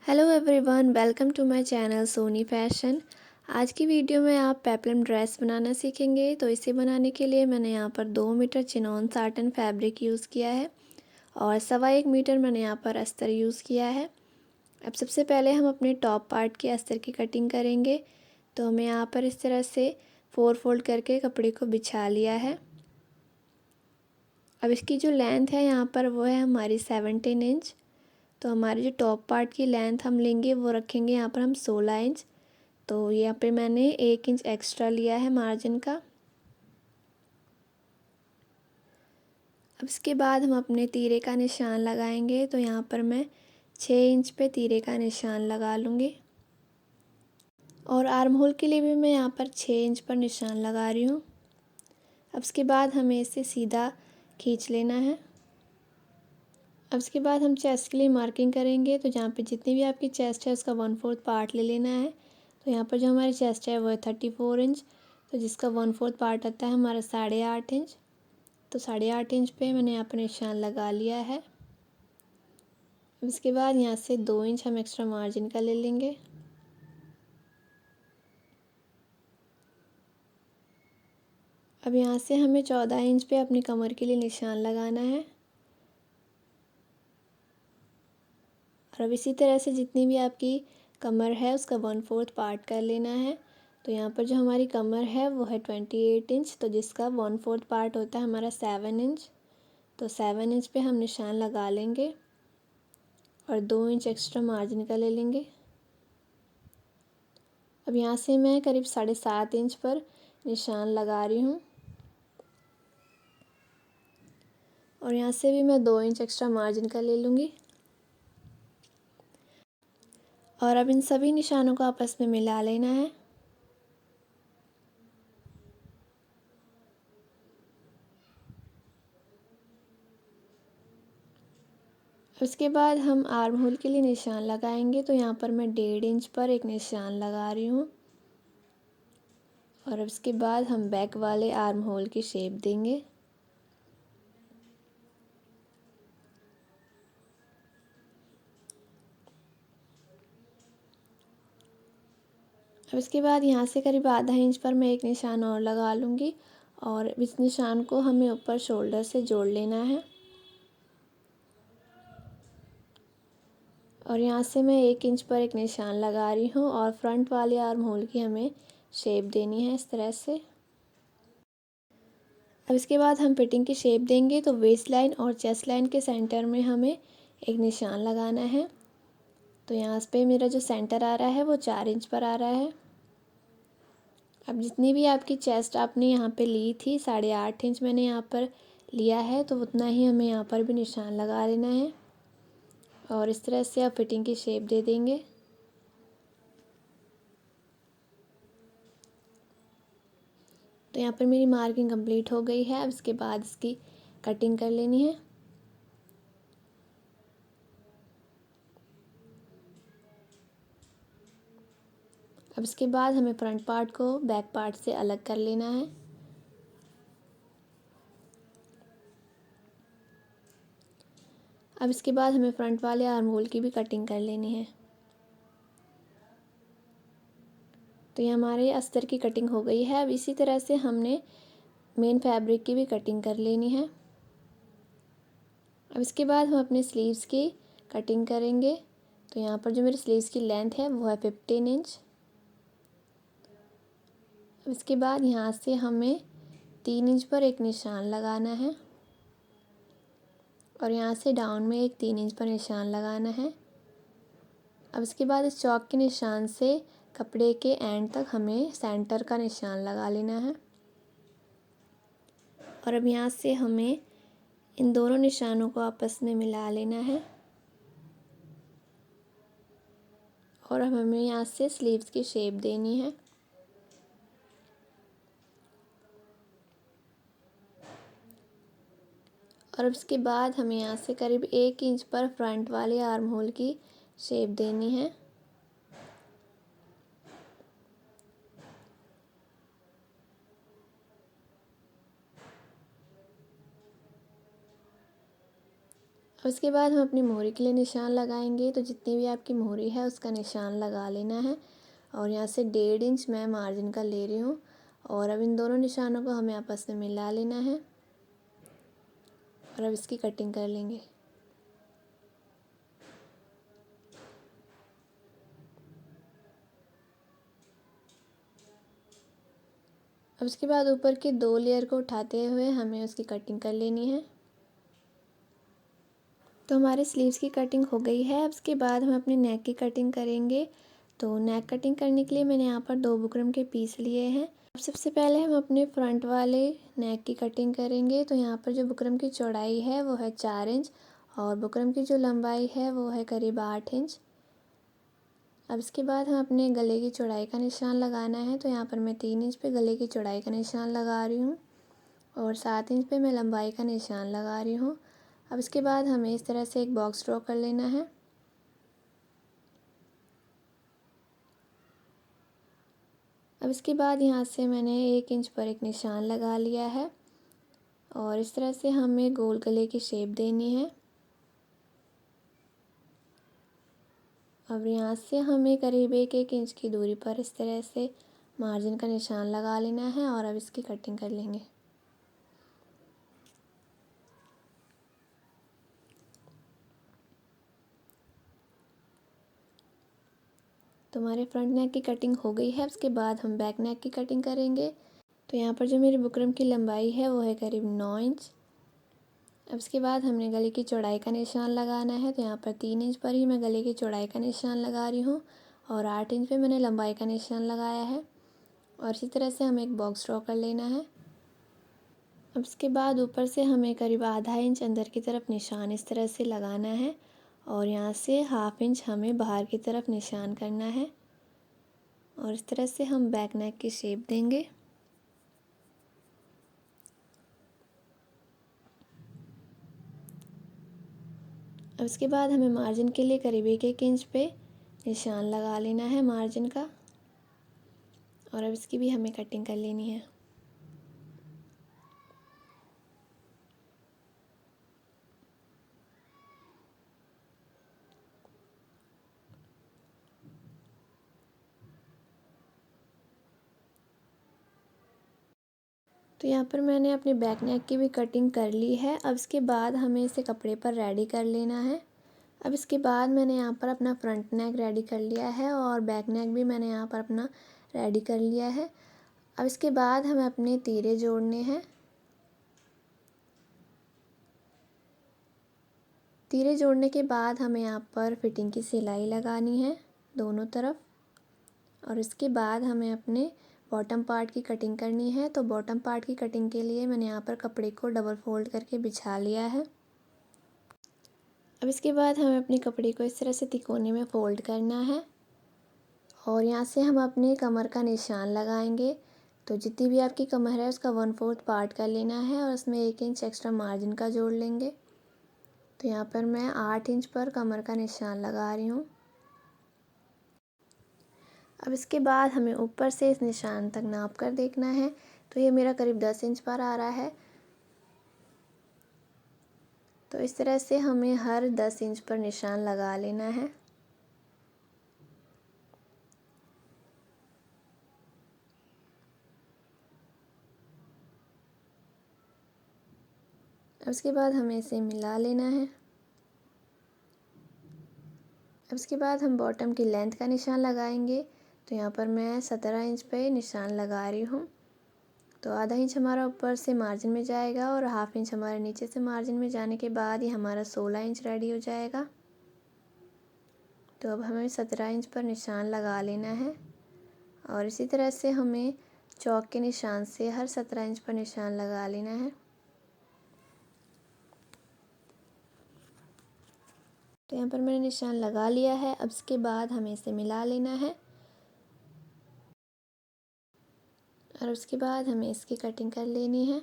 Hello everyone, welcome to my channel Soni fashion. आज की video में आप पेप्लम ड्रेस बनाना सीखेंगे। तो इसे बनाने के लिए मैंने यहाँ पर 2 meter chinon satin fabric use किया है और 1.25 मीटर मैंने यहाँ पर अस्तर यूज़ किया है। अब सबसे पहले हम अपने टॉप पार्ट के अस्तर की कटिंग करेंगे। तो हमें यहाँ पर इस तरह से 4 फोल्ड करके कपड़े को बिछा लिया है। अब इसकी जो लेंथ है यहाँ पर वो है हमारी 17 इंच। तो हमारे जो टॉप पार्ट की लेंथ हम लेंगे वो रखेंगे यहाँ पर हम 16 इंच। तो यहाँ पे मैंने 1 इंच एक्स्ट्रा लिया है मार्जिन का। अब इसके बाद हम अपने तीरे का निशान लगाएंगे। तो यहाँ पर मैं 6 इंच पे तीरे का निशान लगा लूँगी और आर्म होल के लिए भी मैं यहाँ पर 6 इंच पर निशान लगा रही हूँ। अब इसके बाद हमें इसे सीधा खींच लेना है। अब इसके बाद हम चेस्ट के लिए मार्किंग करेंगे। तो जहाँ पे जितनी भी आपकी चेस्ट है उसका 1/4 पार्ट ले लेना है। तो यहाँ पर जो हमारी चेस्ट है वो है 34 इंच। तो जिसका 1/4 पार्ट आता है हमारा 8.5 इंच। तो 8.5 इंच पे मैंने यहाँ पर निशान लगा लिया है। अब इसके बाद यहाँ से 2 इंच हम एक्स्ट्रा मार्जिन का ले लेंगे। अब यहाँ से हमें 14 इंच पे अपनी कमर के लिए निशान लगाना है। और अब इसी तरह से जितनी भी आपकी कमर है उसका 1/4 पार्ट कर लेना है। तो यहाँ पर जो हमारी कमर है वो है 28 इंच। तो जिसका 1/4 पार्ट होता है हमारा 7 इंच। तो 7 इंच पे हम निशान लगा लेंगे और 2 इंच एक्स्ट्रा मार्जिन का ले लेंगे। अब यहाँ से मैं करीब 7.5 इंच पर निशान लगा रही हूँ और यहाँ से भी मैं 2 इंच एक्स्ट्रा मार्जिन का ले लूँगी। और अब इन सभी निशानों को आपस में मिला लेना है। उसके बाद हम आर्म होल के लिए निशान लगाएंगे। तो यहाँ पर मैं 1.5 इंच पर एक निशान लगा रही हूँ और उसके बाद हम बैक वाले आर्म होल की शेप देंगे। अब इसके बाद यहाँ से करीब आधा इंच पर मैं एक निशान और लगा लूँगी और इस निशान को हमें ऊपर शोल्डर से जोड़ लेना है। और यहाँ से मैं 1 इंच पर एक निशान लगा रही हूँ और फ्रंट वाले आर्म होल की हमें शेप देनी है इस तरह से। अब इसके बाद हम फिटिंग की शेप देंगे। तो वेस्ट लाइन और चेस्ट लाइन के सेंटर में हमें एक निशान लगाना है। तो यहाँ पे मेरा जो सेंटर आ रहा है वो 4 इंच पर आ रहा है। अब जितनी भी आपकी चेस्ट आपने यहाँ पे ली थी 8.5 इंच मैंने यहाँ पर लिया है। तो उतना ही हमें यहाँ पर भी निशान लगा लेना है और इस तरह से आप फिटिंग की शेप दे देंगे। तो यहाँ पर मेरी मार्किंग कंप्लीट हो गई है। अब इसके बाद इसकी कटिंग कर लेनी है। अब इसके बाद हमें फ्रंट पार्ट को बैक पार्ट से अलग कर लेना है। अब इसके बाद हमें फ्रंट वाले आर्म होल की भी कटिंग कर लेनी है। तो ये हमारे अस्तर की कटिंग हो गई है। अब इसी तरह से हमने मेन फैब्रिक की भी कटिंग कर लेनी है। अब इसके बाद हम अपने स्लीव्स की कटिंग करेंगे। तो यहाँ पर जो मेरी स्लीव्स की लेंथ है वो है 15 इंच। अब इसके बाद यहाँ से हमें 3 इंच पर एक निशान लगाना है और यहाँ से डाउन में एक 3 इंच पर निशान लगाना है। अब इसके बाद इस चौक के निशान से कपड़े के एंड तक हमें सेंटर का निशान लगा लेना है। और अब यहाँ से हमें इन दोनों निशानों को आपस में मिला लेना है और अब हमें यहाँ से स्लीव्स की शेप देनी है। और अब इसके बाद हमें यहाँ से करीब 1 इंच पर फ्रंट वाले आर्म होल की शेप देनी है। अब उसके बाद हम अपनी मोहरी के लिए निशान लगाएंगे। तो जितनी भी आपकी मोहरी है उसका निशान लगा लेना है और यहाँ से 1.5 इंच मैं मार्जिन का ले रही हूँ और अब इन दोनों निशानों को हमें आपस में मिला लेना है और अब इसकी कटिंग कर लेंगे। अब उसके बाद ऊपर के 2 लेयर को उठाते हुए हमें उसकी कटिंग कर लेनी है। तो हमारे स्लीव्स की कटिंग हो गई है। अब उसके बाद हम अपने नेक की कटिंग करेंगे। तो नेक कटिंग करने के लिए मैंने यहाँ पर 2 बुकरम के पीस लिए हैं। अब सबसे पहले हम अपने फ्रंट वाले नेक की कटिंग करेंगे। तो यहाँ पर जो बुकरम की चौड़ाई है वो है 4 इंच और बुकरम की जो लंबाई है वो है करीब 8 इंच। अब इसके बाद हम अपने गले की चौड़ाई का निशान लगाना है। तो यहाँ पर मैं 3 इंच पे गले की चौड़ाई का निशान लगा रही हूँ और 7 इंच पे मैं लंबाई का निशान लगा रही हूँ। अब इसके बाद हमें इस तरह से एक बॉक्स ड्रॉ कर लेना है। अब इसके बाद यहाँ से मैंने 1 इंच पर एक निशान लगा लिया है और इस तरह से हमें गोल गले की शेप देनी है। अब यहाँ से हमें करीब 1 इंच की दूरी पर इस तरह से मार्जिन का निशान लगा लेना है और अब इसकी कटिंग कर लेंगे। तो हमारे फ्रंट नेक की कटिंग हो गई है। उसके बाद हम बैक नेक की कटिंग करेंगे। तो यहाँ पर जो मेरी बुकरम की लंबाई है वो है करीब 9 इंच। अब इसके बाद हमने गले की चौड़ाई का निशान लगाना है। तो यहाँ पर 3 इंच पर ही मैं गले की चौड़ाई का निशान लगा रही हूँ और 8 इंच पे मैंने लंबाई का निशान लगाया है और इसी तरह से हमें एक बॉक्स ड्रॉ कर लेना है। अब इसके बाद ऊपर से हमें करीब आधा इंच अंदर की तरफ निशान इस तरह से लगाना है और यहाँ से 1/2 इंच हमें बाहर की तरफ निशान करना है और इस तरह से हम बैक नेक की शेप देंगे। अब इसके बाद हमें मार्जिन के लिए करीब 1 इंच पे निशान लगा लेना है मार्जिन का और अब इसकी भी हमें कटिंग कर लेनी है। तो यहाँ पर मैंने अपने बैक नेक की भी कटिंग कर ली है। अब इसके बाद हमें इसे कपड़े पर रेडी कर लेना है। अब इसके बाद मैंने यहाँ पर अपना फ्रंट नेक रेडी कर लिया है और बैक नेक भी मैंने यहाँ पर अपना रेडी कर लिया है। अब इसके बाद हमें अपने तीरे जोड़ने हैं। तीरे जोड़ने के बाद हमें यहाँ पर फिटिंग की सिलाई लगानी है दोनों तरफ और इसके बाद हमें अपने बॉटम पार्ट की कटिंग करनी है। तो बॉटम पार्ट की कटिंग के लिए मैंने यहाँ पर कपड़े को डबल फोल्ड करके बिछा लिया है। अब इसके बाद हमें अपने कपड़े को इस तरह से तिकोने में फ़ोल्ड करना है और यहाँ से हम अपने कमर का निशान लगाएंगे। तो जितनी भी आपकी कमर है उसका 1/4 पार्ट कर लेना है और उसमें 1 इंच एक्स्ट्रा मार्जिन का जोड़ लेंगे। तो यहाँ पर मैं 8 इंच पर कमर का निशान लगा रही हूँ। अब इसके बाद हमें ऊपर से इस निशान तक नाप कर देखना है। तो ये मेरा करीब 10 इंच पर आ रहा है। तो इस तरह से हमें हर 10 इंच पर निशान लगा लेना है। अब इसके बाद हमें इसे मिला लेना है। अब इसके बाद हम बॉटम की लेंथ का निशान लगाएंगे। तो यहाँ पर मैं 17 इंच पे निशान लगा रही हूँ। तो आधा इंच हमारा ऊपर से मार्जिन में जाएगा और 1/2 इंच हमारे नीचे से मार्जिन में जाने के बाद ये हमारा 16 इंच रेडी हो जाएगा। तो अब हमें 17 इंच पर निशान लगा लेना है और इसी तरह से हमें चौक के निशान से हर 17 इंच पर निशान लगा लेना है। तो यहाँ पर मैंने निशान लगा लिया है। अब इसके बाद हमें इसे मिला लेना है और उसके बाद हमें इसकी कटिंग कर लेनी है।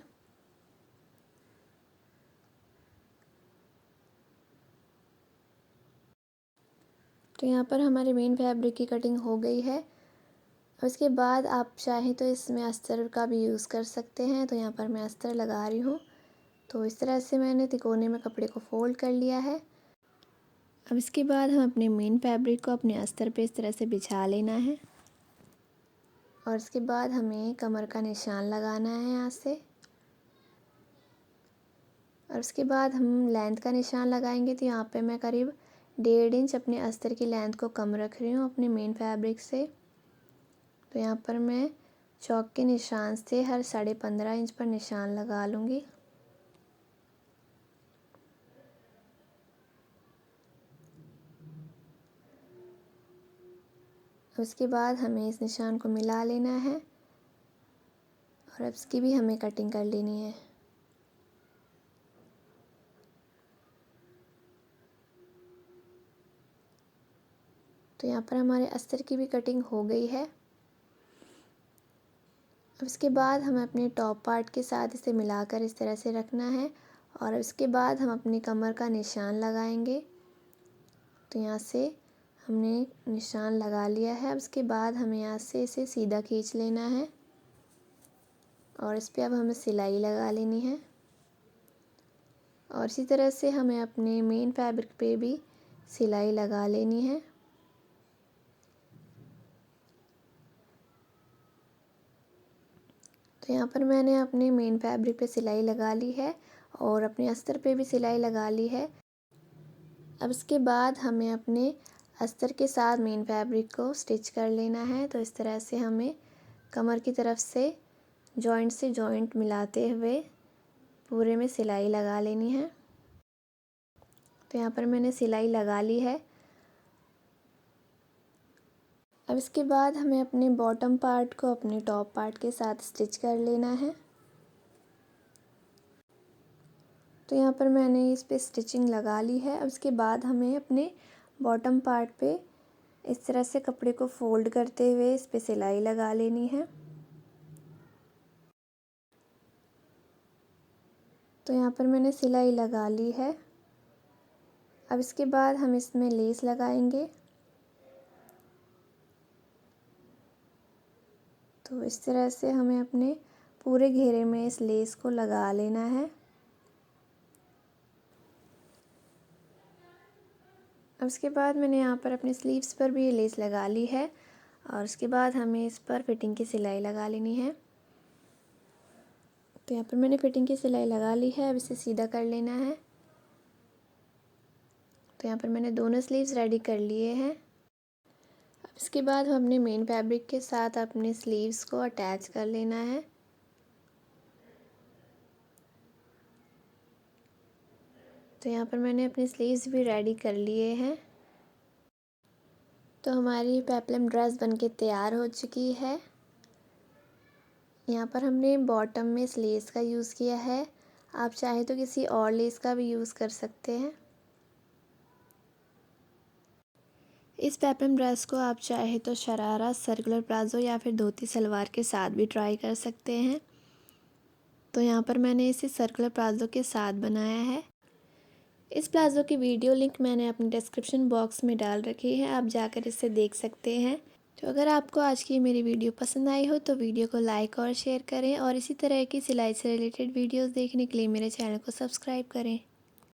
तो यहाँ पर हमारे मेन फैब्रिक की कटिंग हो गई है। उसके बाद आप चाहें तो इसमें अस्तर का भी यूज़ कर सकते हैं। तो यहाँ पर मैं अस्तर लगा रही हूँ। तो इस तरह से मैंने तिकोने में कपड़े को फ़ोल्ड कर लिया है। अब इसके बाद हम अपने मेन फैब्रिक को अपने अस्तर पे इस तरह से बिछा लेना है और इसके बाद हमें कमर का निशान लगाना है यहाँ से। और उसके बाद हम लेंथ का निशान लगाएंगे। तो यहाँ पे मैं करीब 1.5 इंच अपने अस्तर की लेंथ को कम रख रही हूँ अपने मेन फैब्रिक से। तो यहाँ पर मैं चौक के निशान से हर 15.5 इंच पर निशान लगा लूँगी। उसके बाद हमें इस निशान को मिला लेना है और अब इसकी भी हमें कटिंग कर लेनी है। तो यहाँ पर हमारे अस्तर की भी कटिंग हो गई है। अब इसके बाद हमें अपने टॉप पार्ट के साथ इसे मिलाकर इस तरह से रखना है और इसके बाद हम अपनी कमर का निशान लगाएंगे। तो यहाँ से हमने निशान लगा लिया है। अब इसके बाद हमें यहाँ से इसे सीधा खींच लेना है और इस पर अब हमें सिलाई लगा लेनी है। और इसी तरह से हमें अपने मेन फैब्रिक पे भी सिलाई लगा लेनी है। तो यहाँ पर मैंने अपने मेन फैब्रिक पे सिलाई लगा ली है और अपने अस्तर पे भी सिलाई लगा ली है। अब इसके बाद हमें अपने अस्तर के साथ मेन फैब्रिक को स्टिच कर लेना है। तो इस तरह से हमें कमर की तरफ से जॉइंट मिलाते हुए पूरे में सिलाई लगा लेनी है। तो यहाँ पर मैंने सिलाई लगा ली है। अब इसके बाद हमें अपने बॉटम पार्ट को अपने टॉप पार्ट के साथ स्टिच कर लेना है। तो यहाँ पर मैंने इस पे स्टिचिंग लगा ली है। अब इसके बाद हमें अपने बॉटम पार्ट पे इस तरह से कपड़े को फोल्ड करते हुए इस पे सिलाई लगा लेनी है। तो यहाँ पर मैंने सिलाई लगा ली है। अब इसके बाद हम इसमें लेस लगाएंगे। तो इस तरह से हमें अपने पूरे घेरे में इस लेस को लगा लेना है। अब इसके बाद मैंने यहाँ पर अपने स्लीव्स पर भी ये लेस लगा ली है और उसके बाद हमें इस पर फिटिंग की सिलाई लगा लेनी है। तो यहाँ पर मैंने फिटिंग की सिलाई लगा ली है। अब इसे सीधा कर लेना है। तो यहाँ पर मैंने दोनों स्लीव्स रेडी कर लिए हैं। अब इसके बाद हम अपने मेन फैब्रिक के साथ अपने स्लीव्स को अटैच कर लेना है। तो यहाँ पर मैंने अपने स्लीव्स भी रेडी कर लिए हैं। तो हमारी पेप्लम ड्रेस बनके तैयार हो चुकी है। यहाँ पर हमने बॉटम में इस लेस का यूज़ किया है। आप चाहे तो किसी और लेस का भी यूज़ कर सकते हैं। इस पेप्लम ड्रेस को आप चाहे तो शरारा, सर्कुलर प्लाज़ो या फिर धोती सलवार के साथ भी ट्राई कर सकते हैं। तो यहाँ पर मैंने इसे सर्कुलर प्लाज़ो के साथ बनाया है। इस प्लाज़ो की वीडियो लिंक मैंने अपने डिस्क्रिप्शन बॉक्स में डाल रखी है, आप जाकर इसे देख सकते हैं। तो अगर आपको आज की मेरी वीडियो पसंद आई हो तो वीडियो को लाइक और शेयर करें और इसी तरह की सिलाई से रिलेटेड वीडियोस देखने के लिए मेरे चैनल को सब्सक्राइब करें।